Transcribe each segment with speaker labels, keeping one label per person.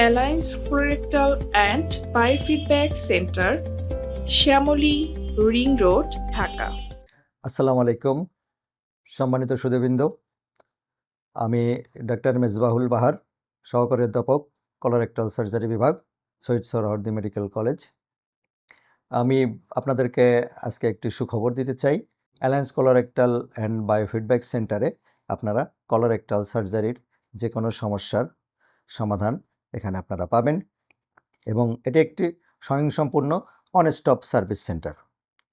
Speaker 1: Alliance colorectal and biofeedback centre, Shyamoli, ring road, Dhaka.
Speaker 2: আসসালামু আলাইকুম সম্মানিত সুধীবৃন্দ, আমি ডাক্তার মেজবাহুল বাহার, সহকারী অধ্যাপক, কলোরেক্টাল সার্জারি বিভাগ, শহীদ সোহরাওয়ার্দী মেডিকেল কলেজ। আমি আপনাদেরকে আজকে একটি সুখবর দিতে চাই। অ্যালায়েন্স কোলোরেক্টাল অ্যান্ড বায়োফিডব্যাক সেন্টারে আপনারা কলোরেক্টাল সার্জারির যে কোনো সমস্যার সমাধান এখানে আপনারা পাবেন এবং এটি একটি স্বয়ংসম্পূর্ণ অন স্টপ সার্ভিস সেন্টার।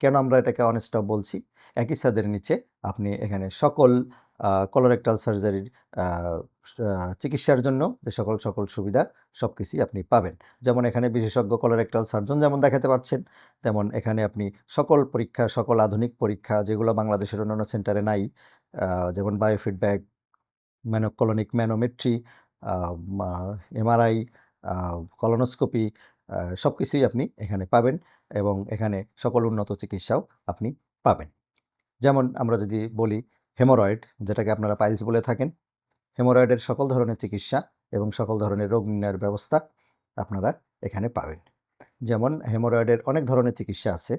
Speaker 2: কেন আমরা এটাকে অন স্টপ বলছি? একই ছাদের নিচে আপনি এখানে সকল কলোরেক্টাল সার্জারির চিকিৎসার জন্য যে সকল সুবিধা সব কিছুই আপনি পাবেন। যেমন এখানে বিশেষজ্ঞ কলোরেক্টাল সার্জন যেমন দেখাতে পারছেন, তেমন এখানে আপনি সকল পরীক্ষা, সকল আধুনিক পরীক্ষা যেগুলো বাংলাদেশের অন্যান্য সেন্টারে নাই, যেমন বায়োফিডব্যাক, ম্যানোকলোনিক ম্যানোমেট্রি, এমআরআই, কলোনোস্কোপি, সব কিছুই আপনি এখানে পাবেন এবং এখানে সকল উন্নত চিকিৎসাও আপনি পাবেন। যেমন আমরা যদি বলি হেমোরয়েড, যেটাকে আপনারা পাইলস বলে থাকেন, হেমোরয়েডের সকল ধরনের চিকিৎসা এবং সকল ধরনের রোগ নির্ণয়ের ব্যবস্থা আপনারা এখানে পাবেন। যেমন হেমোরয়েডের অনেক ধরনের চিকিৎসা আছে।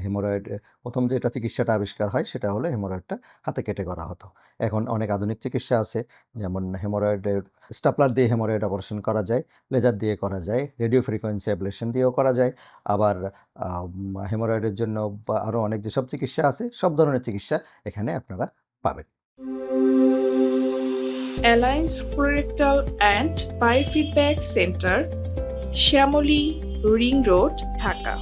Speaker 2: হেমোরয়েড প্রথম যেটা চিকিৎসাটা আবিষ্কার হয় সেটা হলো হেমোরয়েডটা হাতে কেটে করা হতো। এখন অনেক আধুনিক চিকিৎসা আছে, যেমন হেমোরয়েডের স্টাপলার দিয়ে হেমোরয়েড অপারেশন করা যায়, লেজার দিয়ে করা যায়, রেডিও ফ্রিকোয়েন্সি অ্যাবলেশন দিয়েও করা যায়। আবার হেমোরয়েডের জন্য আরও অনেক যেসব চিকিৎসা আছে, সব ধরনের চিকিৎসা এখানে আপনারা পাবেন।
Speaker 1: Alliance colorectal and biofeedback centre, Shyamoli, ring road, Dhaka.